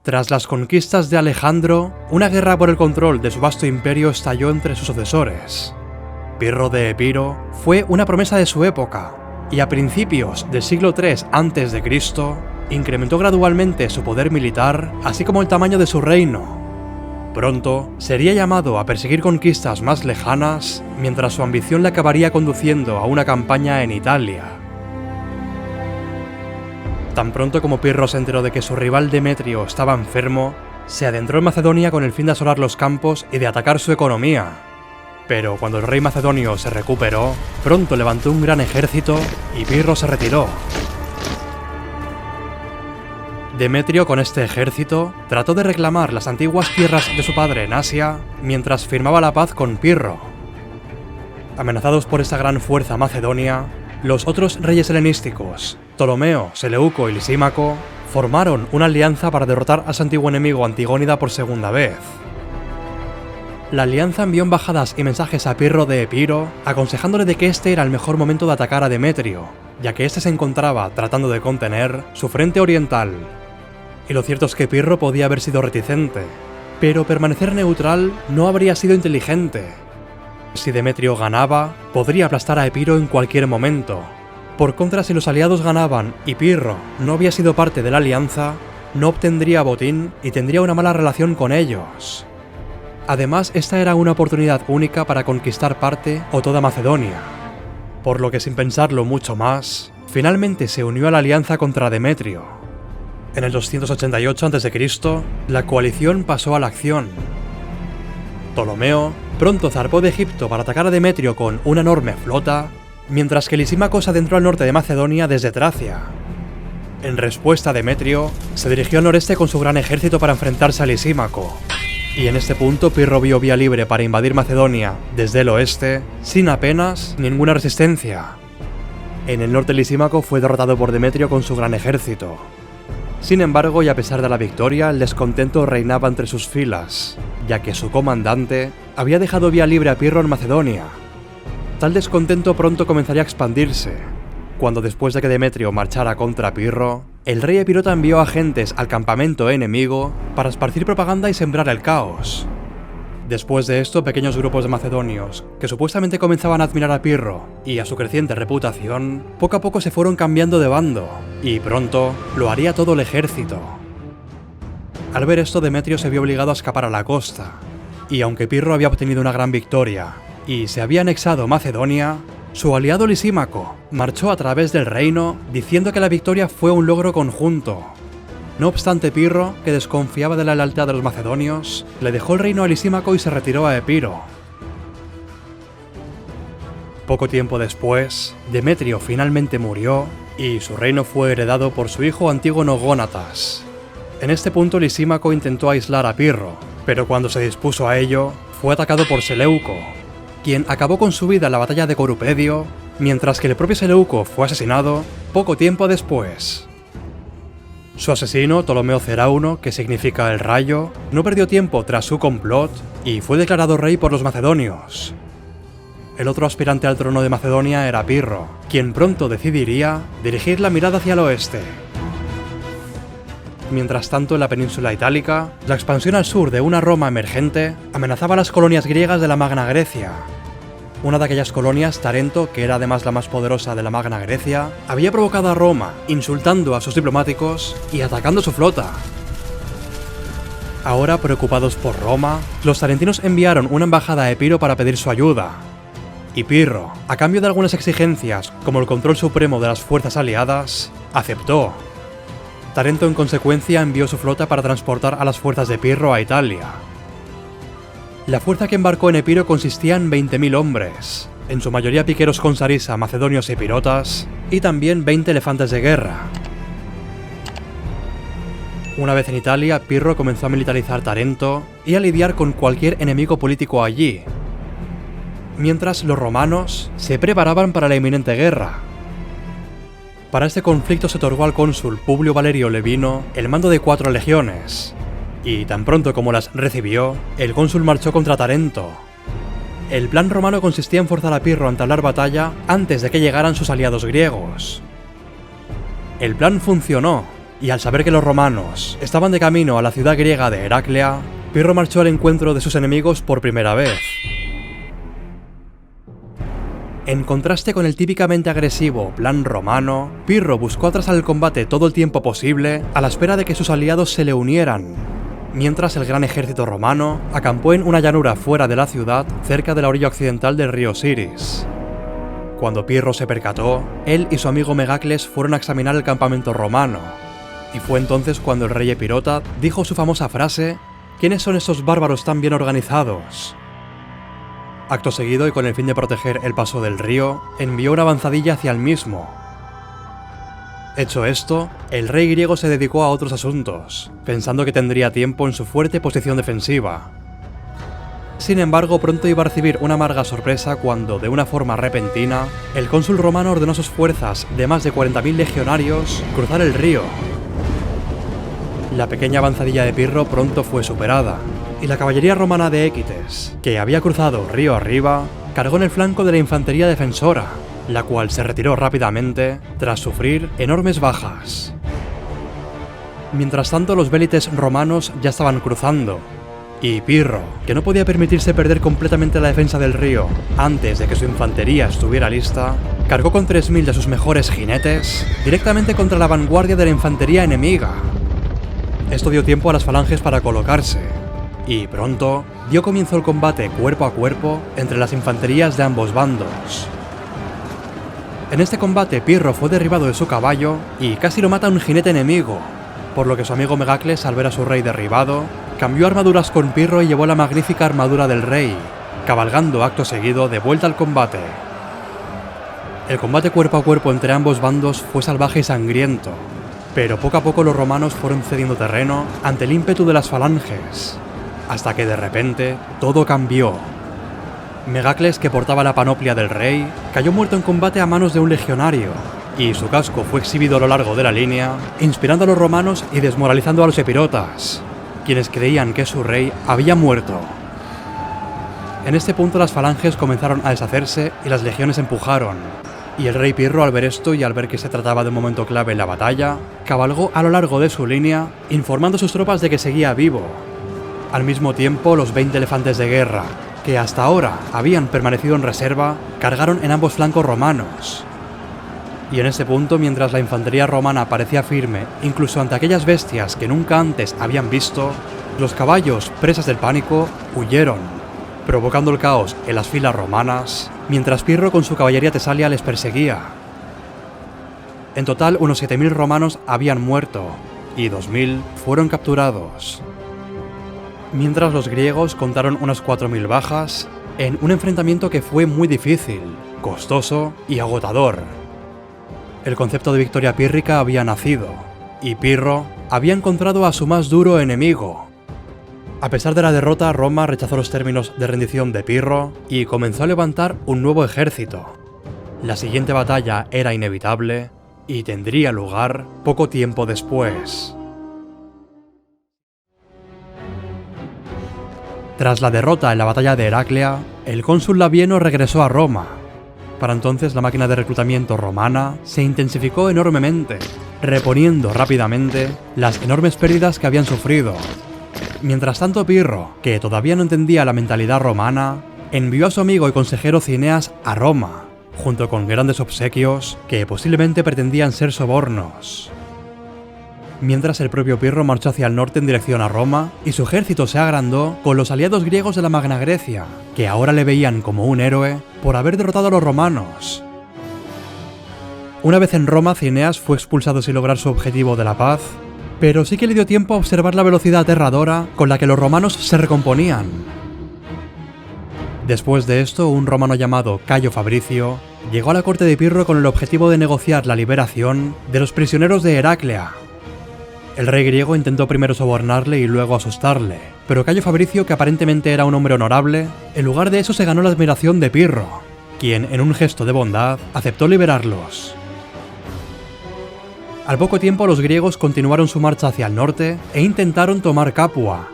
Tras las conquistas de Alejandro, una guerra por el control de su vasto imperio estalló entre sus sucesores. Pirro de Epiro fue una promesa de su época, y a principios del siglo III a.C., incrementó gradualmente su poder militar, así como el tamaño de su reino. Pronto sería llamado a perseguir conquistas más lejanas, mientras su ambición le acabaría conduciendo a una campaña en Italia. Tan pronto como Pirro se enteró de que su rival Demetrio estaba enfermo, se adentró en Macedonia con el fin de asolar los campos y de atacar su economía. Pero cuando el rey macedonio se recuperó, pronto levantó un gran ejército y Pirro se retiró. Demetrio, con este ejército, trató de reclamar las antiguas tierras de su padre en Asia, mientras firmaba la paz con Pirro. Amenazados por esta gran fuerza macedonia, los otros reyes helenísticos, Ptolomeo, Seleuco y Lisímaco, formaron una alianza para derrotar a su antiguo enemigo Antigónida por segunda vez. La alianza envió embajadas y mensajes a Pirro de Epiro, aconsejándole de que este era el mejor momento de atacar a Demetrio, ya que este se encontraba tratando de contener su frente oriental. Y lo cierto es que Pirro podía haber sido reticente, pero permanecer neutral no habría sido inteligente. Si Demetrio ganaba, podría aplastar a Epiro en cualquier momento. Por contra, si los aliados ganaban y Pirro no había sido parte de la alianza, no obtendría botín y tendría una mala relación con ellos. Además, esta era una oportunidad única para conquistar parte o toda Macedonia. Por lo que, sin pensarlo mucho más, finalmente se unió a la alianza contra Demetrio. En el 288 a.C., la coalición pasó a la acción. Ptolomeo pronto zarpó de Egipto para atacar a Demetrio con una enorme flota, mientras que Lisímaco se adentró al norte de Macedonia desde Tracia. En respuesta, Demetrio se dirigió al noreste con su gran ejército para enfrentarse a Lisímaco. Y en este punto Pirro vio vía libre para invadir Macedonia desde el oeste, sin apenas ninguna resistencia. En el norte Lisímaco fue derrotado por Demetrio con su gran ejército. Sin embargo, y a pesar de la victoria, el descontento reinaba entre sus filas, ya que su comandante había dejado vía libre a Pirro en Macedonia. Tal descontento pronto comenzaría a expandirse, cuando después de que Demetrio marchara contra Pirro, el rey epirota envió agentes al campamento enemigo para esparcir propaganda y sembrar el caos. Después de esto, pequeños grupos de macedonios, que supuestamente comenzaban a admirar a Pirro y a su creciente reputación, poco a poco se fueron cambiando de bando, y pronto lo haría todo el ejército. Al ver esto, Demetrio se vio obligado a escapar a la costa, y aunque Pirro había obtenido una gran victoria y se había anexado Macedonia, su aliado Lisímaco marchó a través del reino diciendo que la victoria fue un logro conjunto. No obstante, Pirro, que desconfiaba de la lealtad de los macedonios, le dejó el reino a Lisímaco y se retiró a Epiro. Poco tiempo después, Demetrio finalmente murió y su reino fue heredado por su hijo Antígono Gónatas. En este punto Lisímaco intentó aislar a Pirro, pero cuando se dispuso a ello, fue atacado por Seleuco, quien acabó con su vida en la batalla de Corupedio, mientras que el propio Seleuco fue asesinado poco tiempo después. Su asesino, Ptolomeo Cerauno, que significa el rayo, no perdió tiempo tras su complot y fue declarado rey por los macedonios. El otro aspirante al trono de Macedonia era Pirro, quien pronto decidiría dirigir la mirada hacia el oeste. Mientras tanto, en la península itálica, la expansión al sur de una Roma emergente amenazaba a las colonias griegas de la Magna Grecia. Una de aquellas colonias, Tarento, que era además la más poderosa de la Magna Grecia, había provocado a Roma, insultando a sus diplomáticos y atacando su flota. Ahora, preocupados por Roma, los tarentinos enviaron una embajada a Epiro para pedir su ayuda. Y Pirro, a cambio de algunas exigencias, como el control supremo de las fuerzas aliadas, aceptó. Tarento, en consecuencia, envió su flota para transportar a las fuerzas de Pirro a Italia. La fuerza que embarcó en Epiro consistía en 20.000 hombres, en su mayoría piqueros con sarisa, macedonios y pirotas, y también 20 elefantes de guerra. Una vez en Italia, Pirro comenzó a militarizar Tarento y a lidiar con cualquier enemigo político allí, mientras los romanos se preparaban para la inminente guerra. Para este conflicto se otorgó al cónsul Publio Valerio Levino el mando de 4 legiones, y tan pronto como las recibió, el cónsul marchó contra Tarento. El plan romano consistía en forzar a Pirro a entablar batalla antes de que llegaran sus aliados griegos. El plan funcionó, y al saber que los romanos estaban de camino a la ciudad griega de Heraclea, Pirro marchó al encuentro de sus enemigos por primera vez. En contraste con el típicamente agresivo plan romano, Pirro buscó atrasar el combate todo el tiempo posible a la espera de que sus aliados se le unieran, mientras el gran ejército romano acampó en una llanura fuera de la ciudad, cerca de la orilla occidental del río Siris. Cuando Pirro se percató, él y su amigo Megacles fueron a examinar el campamento romano, y fue entonces cuando el rey Epirota dijo su famosa frase: ¿quiénes son esos bárbaros tan bien organizados? Acto seguido, y con el fin de proteger el paso del río, envió una avanzadilla hacia el mismo. Hecho esto, el rey griego se dedicó a otros asuntos, pensando que tendría tiempo en su fuerte posición defensiva. Sin embargo, pronto iba a recibir una amarga sorpresa cuando, de una forma repentina, el cónsul romano ordenó a sus fuerzas de más de 40.000 legionarios cruzar el río. La pequeña avanzadilla de Pirro pronto fue superada, y la caballería romana de Équites, que había cruzado río arriba, cargó en el flanco de la infantería defensora, la cual se retiró rápidamente tras sufrir enormes bajas. Mientras tanto, los vélites romanos ya estaban cruzando, y Pirro, que no podía permitirse perder completamente la defensa del río antes de que su infantería estuviera lista, cargó con 3.000 de sus mejores jinetes directamente contra la vanguardia de la infantería enemiga. Esto dio tiempo a las falanges para colocarse, y pronto dio comienzo el combate cuerpo a cuerpo entre las infanterías de ambos bandos. En este combate, Pirro fue derribado de su caballo y casi lo mata un jinete enemigo, por lo que su amigo Megacles, al ver a su rey derribado, cambió armaduras con Pirro y llevó la magnífica armadura del rey, cabalgando acto seguido de vuelta al combate. El combate cuerpo a cuerpo entre ambos bandos fue salvaje y sangriento, pero poco a poco los romanos fueron cediendo terreno ante el ímpetu de las falanges, hasta que de repente todo cambió. Megacles, que portaba la panoplia del rey, cayó muerto en combate a manos de un legionario, y su casco fue exhibido a lo largo de la línea, inspirando a los romanos y desmoralizando a los epirotas, quienes creían que su rey había muerto. En este punto las falanges comenzaron a deshacerse y las legiones empujaron, y el rey Pirro, al ver esto y al ver que se trataba de un momento clave en la batalla, cabalgó a lo largo de su línea, informando a sus tropas de que seguía vivo. Al mismo tiempo, los 20 elefantes de guerra, que hasta ahora habían permanecido en reserva, cargaron en ambos flancos romanos. Y en ese punto, mientras la infantería romana parecía firme incluso ante aquellas bestias que nunca antes habían visto, los caballos, presas del pánico, huyeron, provocando el caos en las filas romanas, mientras Pirro con su caballería tesalia les perseguía. En total, unos 7.000 romanos habían muerto, y 2.000 fueron capturados, mientras los griegos contaron unas 4.000 bajas en un enfrentamiento que fue muy difícil, costoso y agotador. El concepto de victoria pírrica había nacido, y Pirro había encontrado a su más duro enemigo. A pesar de la derrota, Roma rechazó los términos de rendición de Pirro y comenzó a levantar un nuevo ejército. La siguiente batalla era inevitable y tendría lugar poco tiempo después. Tras la derrota en la batalla de Heraclea, el cónsul Labieno regresó a Roma. Para entonces la máquina de reclutamiento romana se intensificó enormemente, reponiendo rápidamente las enormes pérdidas que habían sufrido. Mientras tanto, Pirro, que todavía no entendía la mentalidad romana, envió a su amigo y consejero Cineas a Roma, junto con grandes obsequios que posiblemente pretendían ser sobornos. Mientras el propio Pirro marchó hacia el norte en dirección a Roma, y su ejército se agrandó con los aliados griegos de la Magna Grecia, que ahora le veían como un héroe por haber derrotado a los romanos. Una vez en Roma, Cineas fue expulsado sin lograr su objetivo de la paz, pero sí que le dio tiempo a observar la velocidad aterradora con la que los romanos se recomponían. Después de esto, un romano llamado Cayo Fabricio llegó a la corte de Pirro con el objetivo de negociar la liberación de los prisioneros de Heraclea. El rey griego intentó primero sobornarle y luego asustarle, pero Cayo Fabricio, que aparentemente era un hombre honorable, en lugar de eso se ganó la admiración de Pirro, quien, en un gesto de bondad, aceptó liberarlos. Al poco tiempo, los griegos continuaron su marcha hacia el norte e intentaron tomar Capua.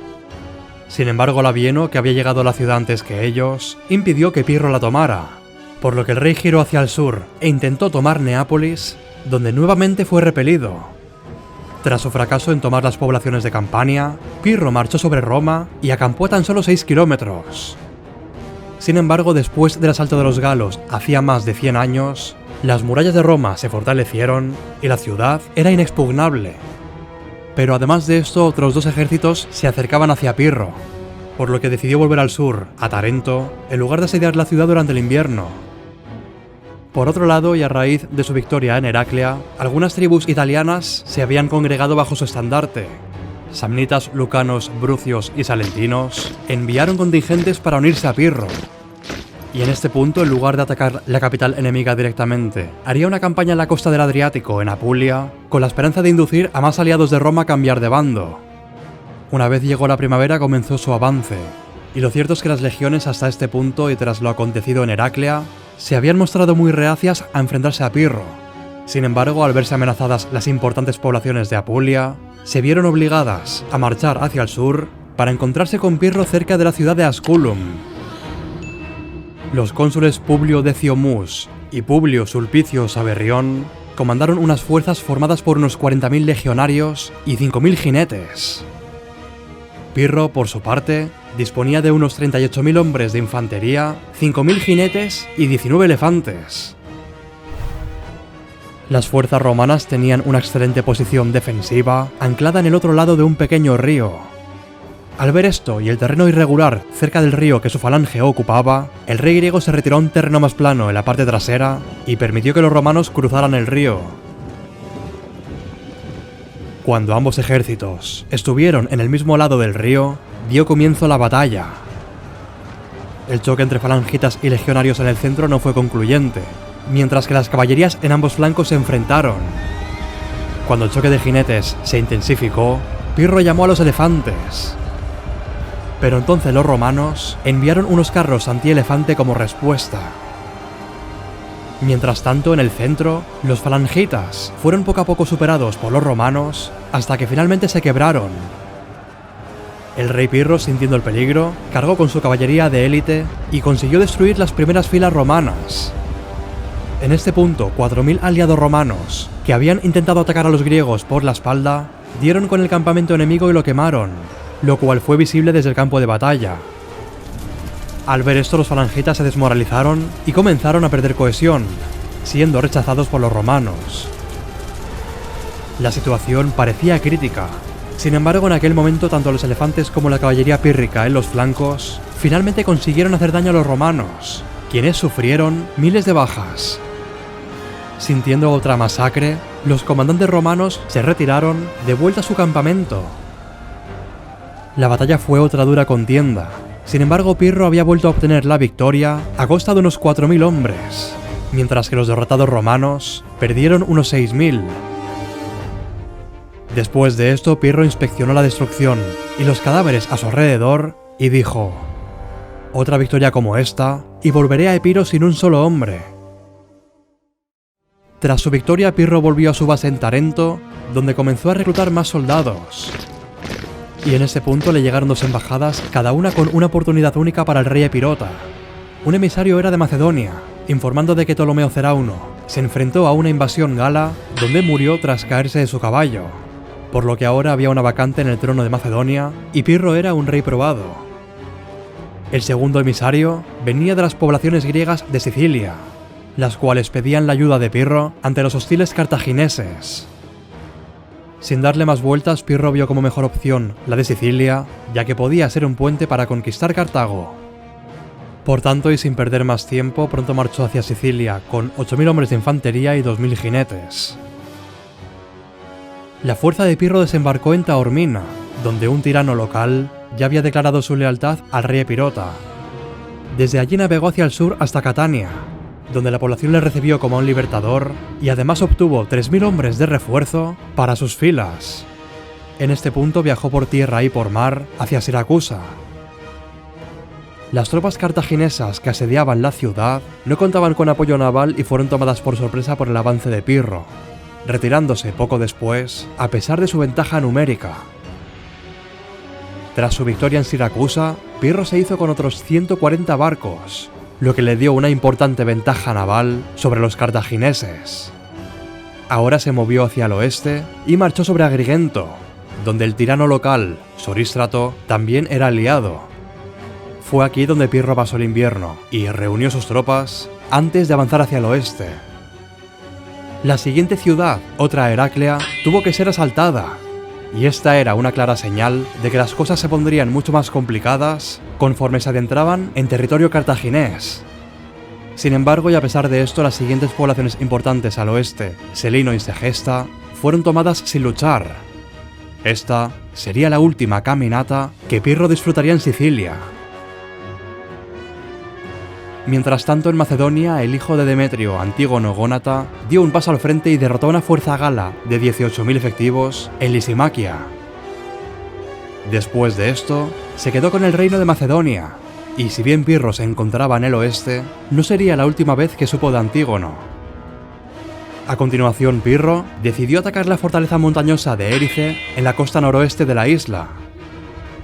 Sin embargo, Labieno, que había llegado a la ciudad antes que ellos, impidió que Pirro la tomara, por lo que el rey giró hacia el sur e intentó tomar Neápolis, donde nuevamente fue repelido. Tras su fracaso en tomar las poblaciones de Campania, Pirro marchó sobre Roma y acampó a tan solo 6 kilómetros. Sin embargo, después del asalto de los galos hacía más de 100 años, las murallas de Roma se fortalecieron y la ciudad era inexpugnable. Pero además de esto, otros 2 ejércitos se acercaban hacia Pirro, por lo que decidió volver al sur, a Tarento, en lugar de asediar la ciudad durante el invierno. Por otro lado, y a raíz de su victoria en Heraclea, algunas tribus italianas se habían congregado bajo su estandarte. Samnitas, lucanos, brucios y salentinos enviaron contingentes para unirse a Pirro. Y en este punto, en lugar de atacar la capital enemiga directamente, haría una campaña en la costa del Adriático, en Apulia, con la esperanza de inducir a más aliados de Roma a cambiar de bando. Una vez llegó la primavera, comenzó su avance, y lo cierto es que las legiones hasta este punto y tras lo acontecido en Heraclea, se habían mostrado muy reacias a enfrentarse a Pirro. Sin embargo, al verse amenazadas las importantes poblaciones de Apulia, se vieron obligadas a marchar hacia el sur para encontrarse con Pirro cerca de la ciudad de Asculum. Los cónsules Publio Decio Mus y Publio Sulpicio Saverrión comandaron unas fuerzas formadas por unos 40.000 legionarios y 5.000 jinetes. Pirro, por su parte, disponía de unos 38.000 hombres de infantería, 5.000 jinetes y 19 elefantes. Las fuerzas romanas tenían una excelente posición defensiva, anclada en el otro lado de un pequeño río. Al ver esto y el terreno irregular cerca del río que su falange ocupaba, el rey griego se retiró a un terreno más plano en la parte trasera y permitió que los romanos cruzaran el río. Cuando ambos ejércitos estuvieron en el mismo lado del río, dio comienzo la batalla. El choque entre falangitas y legionarios en el centro no fue concluyente, mientras que las caballerías en ambos flancos se enfrentaron. Cuando el choque de jinetes se intensificó, Pirro llamó a los elefantes. Pero entonces los romanos enviaron unos carros anti-elefante como respuesta. Mientras tanto, en el centro, los falangitas fueron poco a poco superados por los romanos hasta que finalmente se quebraron. El rey Pirro, sintiendo el peligro, cargó con su caballería de élite y consiguió destruir las primeras filas romanas. En este punto, 4.000 aliados romanos, que habían intentado atacar a los griegos por la espalda, dieron con el campamento enemigo y lo quemaron, lo cual fue visible desde el campo de batalla. Al ver esto, los falangitas se desmoralizaron y comenzaron a perder cohesión, siendo rechazados por los romanos. La situación parecía crítica. Sin embargo, en aquel momento, tanto los elefantes como la caballería pírrica en los flancos finalmente consiguieron hacer daño a los romanos, quienes sufrieron miles de bajas. Sintiendo otra masacre, los comandantes romanos se retiraron de vuelta a su campamento. La batalla fue otra dura contienda. Sin embargo, Pirro había vuelto a obtener la victoria a costa de unos 4.000 hombres, mientras que los derrotados romanos perdieron unos 6.000. Después de esto, Pirro inspeccionó la destrucción y los cadáveres a su alrededor y dijo: «Otra victoria como esta, y volveré a Epiro sin un solo hombre». Tras su victoria, Pirro volvió a su base en Tarento, donde comenzó a reclutar más soldados. Y en ese punto le llegaron 2 embajadas, cada una con una oportunidad única para el rey epirota. Un emisario era de Macedonia, informando de que Ptolomeo Cerauno se enfrentó a una invasión gala, donde murió tras caerse de su caballo, por lo que ahora había una vacante en el trono de Macedonia, y Pirro era un rey probado. El segundo emisario venía de las poblaciones griegas de Sicilia, las cuales pedían la ayuda de Pirro ante los hostiles cartagineses. Sin darle más vueltas, Pirro vio como mejor opción la de Sicilia, ya que podía ser un puente para conquistar Cartago. Por tanto, y sin perder más tiempo, pronto marchó hacia Sicilia con 8.000 hombres de infantería y 2.000 jinetes. La fuerza de Pirro desembarcó en Taormina, donde un tirano local ya había declarado su lealtad al rey epirota. Desde allí navegó hacia el sur hasta Catania, donde la población le recibió como a un libertador y además obtuvo 3.000 hombres de refuerzo para sus filas. En este punto viajó por tierra y por mar hacia Siracusa. Las tropas cartaginesas que asediaban la ciudad no contaban con apoyo naval y fueron tomadas por sorpresa por el avance de Pirro, retirándose poco después a pesar de su ventaja numérica. Tras su victoria en Siracusa, Pirro se hizo con otros 140 barcos, lo que le dio una importante ventaja naval sobre los cartagineses. ahora se movió hacia el oeste y marchó sobre Agrigento, donde el tirano local, Sorístrato, también era aliado. Fue aquí donde Pirro pasó el invierno y reunió sus tropas antes de avanzar hacia el oeste. La siguiente ciudad, otra Heraclea, tuvo que ser asaltada, y esta era una clara señal de que las cosas se pondrían mucho más complicadas conforme se adentraban en territorio cartaginés. Sin embargo, y a pesar de esto, las siguientes poblaciones importantes al oeste, Selino y Segesta, fueron tomadas sin luchar. Esta sería la última caminata que Pirro disfrutaría en Sicilia. Mientras tanto, en Macedonia, el hijo de Demetrio, Antígono Gónata, dio un paso al frente y derrotó a una fuerza gala de 18.000 efectivos en Lisimaquia. Después de esto, se quedó con el reino de Macedonia, y si bien Pirro se encontraba en el oeste, no sería la última vez que supo de Antígono. A continuación, Pirro decidió atacar la fortaleza montañosa de Érice en la costa noroeste de la isla.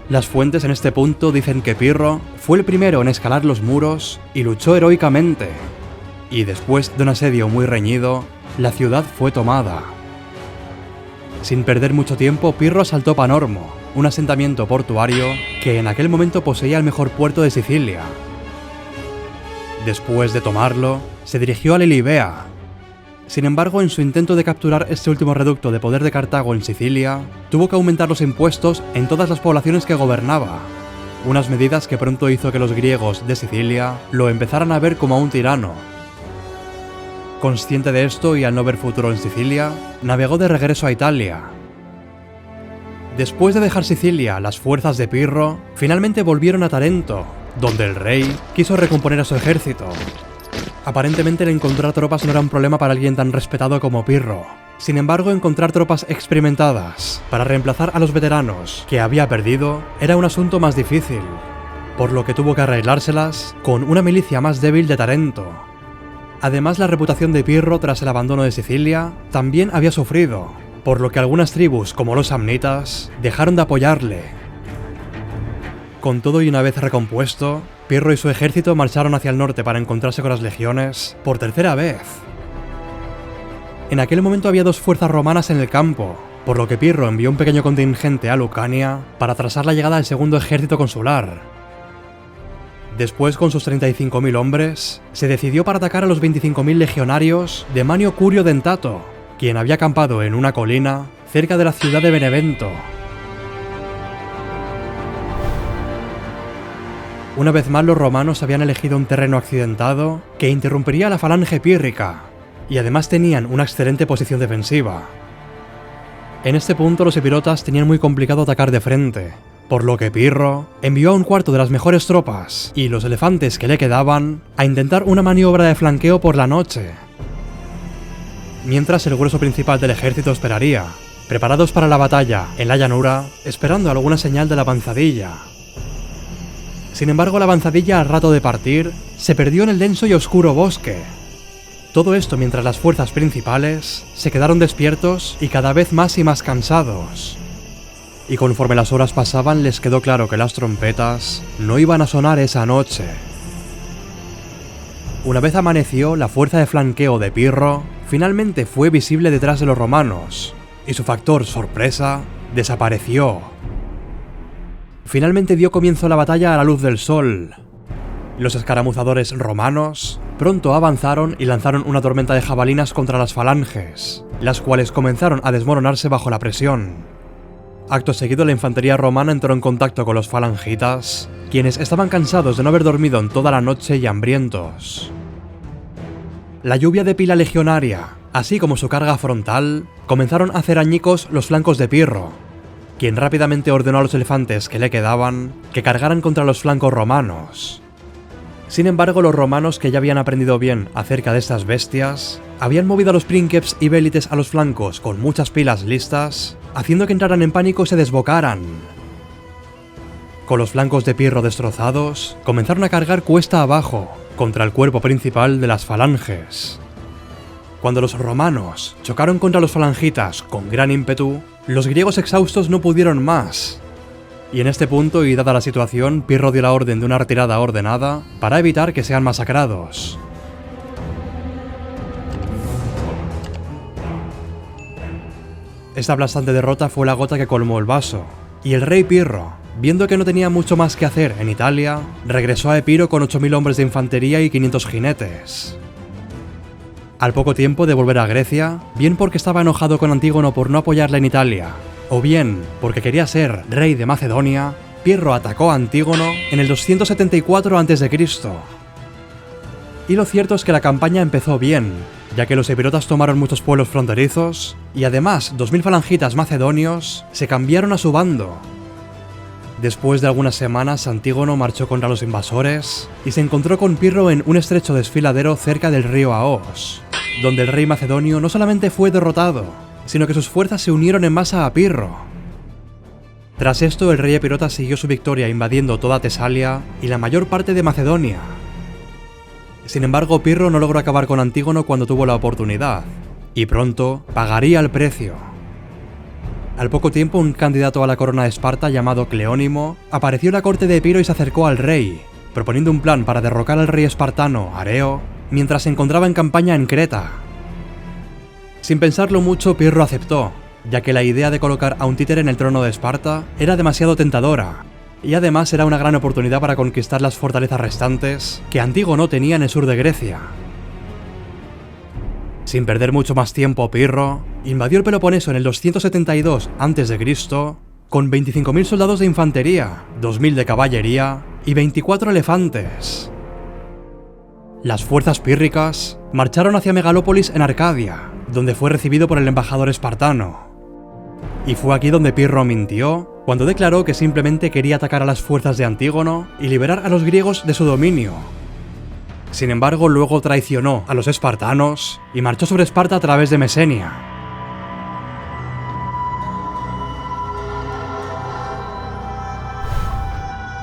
Las fuentes en este punto dicen que Pirro fue el primero en escalar los muros y luchó heroicamente. Y después de un asedio muy reñido, la ciudad fue tomada. Sin perder mucho tiempo, Pirro asaltó Panormo, un asentamiento portuario que en aquel momento poseía el mejor puerto de Sicilia. Después de tomarlo, se dirigió a Lilibea. Sin embargo, en su intento de capturar este último reducto de poder de Cartago en Sicilia, tuvo que aumentar los impuestos en todas las poblaciones que gobernaba, unas medidas que pronto hizo que los griegos de Sicilia lo empezaran a ver como a un tirano. Consciente de esto y al no ver futuro en Sicilia, navegó de regreso a Italia. Después de dejar Sicilia, las fuerzas de Pirro finalmente volvieron a Tarento, donde el rey quiso recomponer a su ejército. Aparentemente el encontrar tropas no era un problema para alguien tan respetado como Pirro. Sin embargo, encontrar tropas experimentadas para reemplazar a los veteranos que había perdido era un asunto más difícil, por lo que tuvo que arreglárselas con una milicia más débil de Tarento. Además, la reputación de Pirro tras el abandono de Sicilia también había sufrido, por lo que algunas tribus, como los samnitas, dejaron de apoyarle. Con todo y una vez recompuesto, Pirro y su ejército marcharon hacia el norte para encontrarse con las legiones por tercera vez. En aquel momento había dos fuerzas romanas en el campo, por lo que Pirro envió un pequeño contingente a Lucania para atrasar la llegada del segundo ejército consular. Después, con sus 35.000 hombres, se decidió para atacar a los 25.000 legionarios de Manio Curio Dentato, quien había acampado en una colina cerca de la ciudad de Benevento. Una vez más, los romanos habían elegido un terreno accidentado que interrumpiría la falange pírrica, y además tenían una excelente posición defensiva. En este punto los epirotas tenían muy complicado atacar de frente, por lo que Pirro envió a un cuarto de las mejores tropas y los elefantes que le quedaban a intentar una maniobra de flanqueo por la noche. Mientras el grueso principal del ejército esperaría, preparados para la batalla en la llanura, esperando alguna señal de la avanzadilla. Sin embargo, la avanzadilla al rato de partir se perdió en el denso y oscuro bosque. Todo esto mientras las fuerzas principales se quedaron despiertos y cada vez más y más cansados. Y conforme las horas pasaban les quedó claro que las trompetas no iban a sonar esa noche. Una vez amaneció, la fuerza de flanqueo de Pirro finalmente fue visible detrás de los romanos, y su factor sorpresa desapareció. Finalmente dio comienzo la batalla a la luz del sol. Los escaramuzadores romanos pronto avanzaron y lanzaron una tormenta de jabalinas contra las falanges, las cuales comenzaron a desmoronarse bajo la presión. Acto seguido, la infantería romana entró en contacto con los falangitas, quienes estaban cansados de no haber dormido en toda la noche y hambrientos. La lluvia de pila legionaria, así como su carga frontal, comenzaron a hacer añicos los flancos de Pirro, quien rápidamente ordenó a los elefantes que le quedaban que cargaran contra los flancos romanos. Sin embargo, los romanos, que ya habían aprendido bien acerca de estas bestias, habían movido a los prínceps y vélites a los flancos con muchas pilas listas, haciendo que entraran en pánico y se desbocaran. Con los flancos de Pirro destrozados, comenzaron a cargar cuesta abajo contra el cuerpo principal de las falanges. Cuando los romanos chocaron contra los falangitas con gran ímpetu, los griegos exhaustos no pudieron más. Y en este punto, y dada la situación, Pirro dio la orden de una retirada ordenada para evitar que sean masacrados. esta aplastante derrota fue la gota que colmó el vaso, y el rey Pirro, viendo que no tenía mucho más que hacer en Italia, regresó a Epiro con 8000 hombres de infantería y 500 jinetes. Al poco tiempo de volver a Grecia, bien porque estaba enojado con Antígono por no apoyarle en Italia, o bien porque quería ser rey de Macedonia, Pirro atacó a Antígono en el 274 a.C. Y lo cierto es que la campaña empezó bien, ya que los epirotas tomaron muchos pueblos fronterizos, y además 2000 falangitas macedonios se cambiaron a su bando. Después de algunas semanas, Antígono marchó contra los invasores y se encontró con Pirro en un estrecho desfiladero cerca del río Aos, donde el rey macedonio no solamente fue derrotado, sino que sus fuerzas se unieron en masa a Pirro. Tras esto, el rey epirota siguió su victoria invadiendo toda Tesalia y la mayor parte de Macedonia. Sin embargo, Pirro no logró acabar con Antígono cuando tuvo la oportunidad, y pronto pagaría el precio. Al poco tiempo, un candidato a la corona de Esparta llamado Cleónimo apareció en la corte de Epiro y se acercó al rey, proponiendo un plan para derrocar al rey espartano, Areo, mientras se encontraba en campaña en Creta. Sin pensarlo mucho, Pirro aceptó, ya que la idea de colocar a un títere en el trono de Esparta era demasiado tentadora, y además era una gran oportunidad para conquistar las fortalezas restantes que Antígono tenía en el sur de Grecia. Sin perder mucho más tiempo, Pirro invadió el Peloponeso en el 272 a.C. con 25.000 soldados de infantería, 2.000 de caballería y 24 elefantes. Las fuerzas pírricas marcharon hacia Megalópolis en Arcadia, donde fue recibido por el embajador espartano. Y fue aquí donde Pirro mintió cuando declaró que simplemente quería atacar a las fuerzas de Antígono y liberar a los griegos de su dominio. Sin embargo, luego traicionó a los espartanos y marchó sobre Esparta a través de Mesenia.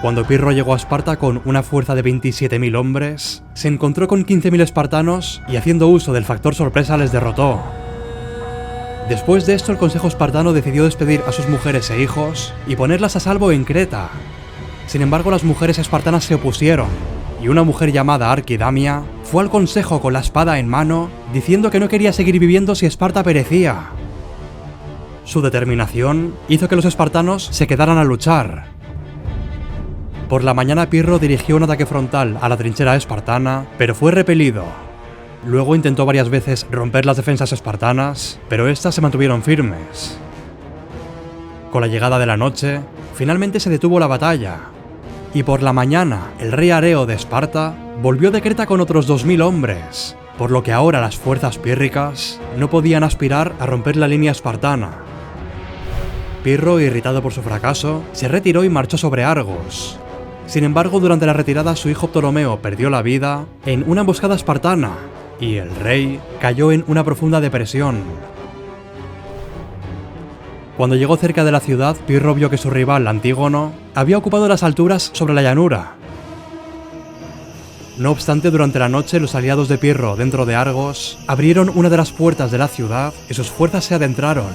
Cuando Pirro llegó a Esparta con una fuerza de 27.000 hombres, se encontró con 15.000 espartanos y haciendo uso del factor sorpresa les derrotó. Después de esto, el consejo espartano decidió despedir a sus mujeres e hijos y ponerlas a salvo en Creta. Sin embargo, las mujeres espartanas se opusieron, y una mujer llamada Arquidamia fue al consejo con la espada en mano, diciendo que no quería seguir viviendo si Esparta perecía. Su determinación hizo que los espartanos se quedaran a luchar. Por la mañana, Pirro dirigió un ataque frontal a la trinchera espartana, pero fue repelido. Luego intentó varias veces romper las defensas espartanas, pero estas se mantuvieron firmes. Con la llegada de la noche, finalmente se detuvo la batalla, y por la mañana el rey Areo de Esparta volvió de Creta con otros 2000 hombres, por lo que ahora las fuerzas pírricas no podían aspirar a romper la línea espartana. Pirro, irritado por su fracaso, se retiró y marchó sobre Argos. Sin embargo, durante la retirada su hijo Ptolomeo perdió la vida en una emboscada espartana, y el rey cayó en una profunda depresión. Cuando llegó cerca de la ciudad, Pirro vio que su rival, Antígono, había ocupado las alturas sobre la llanura. No obstante, durante la noche, los aliados de Pirro dentro de Argos abrieron una de las puertas de la ciudad y sus fuerzas se adentraron.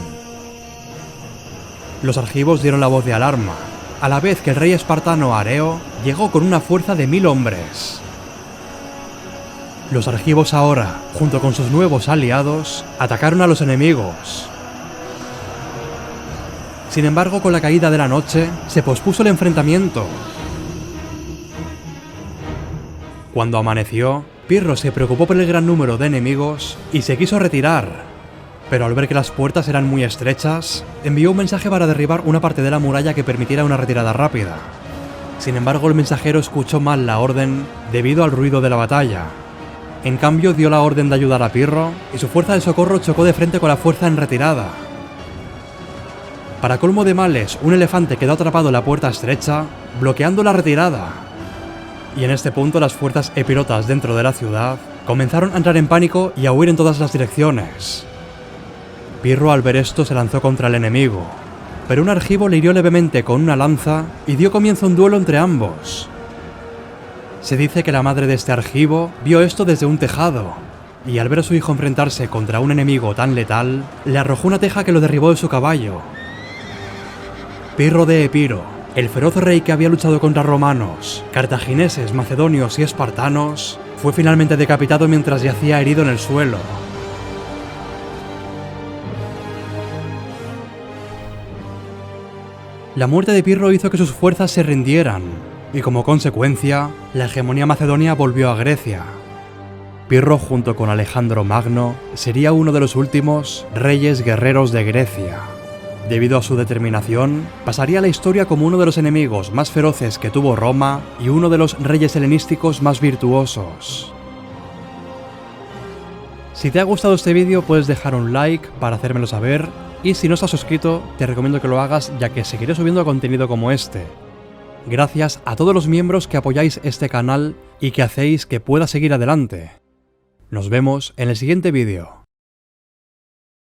Los argivos dieron la voz de alarma, a la vez que el rey espartano Areo llegó con una fuerza de 1000 hombres. Los argivos ahora, junto con sus nuevos aliados, atacaron a los enemigos. Sin embargo, con la caída de la noche, se pospuso el enfrentamiento. Cuando amaneció, Pirro se preocupó por el gran número de enemigos y se quiso retirar. Pero al ver que las puertas eran muy estrechas, envió un mensaje para derribar una parte de la muralla que permitiera una retirada rápida. Sin embargo, el mensajero escuchó mal la orden debido al ruido de la batalla. En cambio, dio la orden de ayudar a Pirro y su fuerza de socorro chocó de frente con la fuerza en retirada. Para colmo de males, un elefante quedó atrapado en la puerta estrecha, bloqueando la retirada. Y en este punto, las fuerzas epirotas dentro de la ciudad comenzaron a entrar en pánico y a huir en todas las direcciones. Pirro, al ver esto, se lanzó contra el enemigo, pero un argivo le hirió levemente con una lanza y dio comienzo a un duelo entre ambos. Se dice que la madre de este argivo vio esto desde un tejado, y al ver a su hijo enfrentarse contra un enemigo tan letal, le arrojó una teja que lo derribó de su caballo. Pirro de Epiro, el feroz rey que había luchado contra romanos, cartagineses, macedonios y espartanos, fue finalmente decapitado mientras yacía herido en el suelo. La muerte de Pirro hizo que sus fuerzas se rindieran, y como consecuencia, la hegemonía macedonia volvió a Grecia. Pirro, junto con Alejandro Magno, sería uno de los últimos reyes guerreros de Grecia. Debido a su determinación, pasaría a la historia como uno de los enemigos más feroces que tuvo Roma y uno de los reyes helenísticos más virtuosos. Si te ha gustado este vídeo puedes dejar un like para hacérmelo saber, y si no estás suscrito te recomiendo que lo hagas ya que seguiré subiendo contenido como este. Gracias a todos los miembros que apoyáis este canal y que hacéis que pueda seguir adelante. Nos vemos en el siguiente vídeo.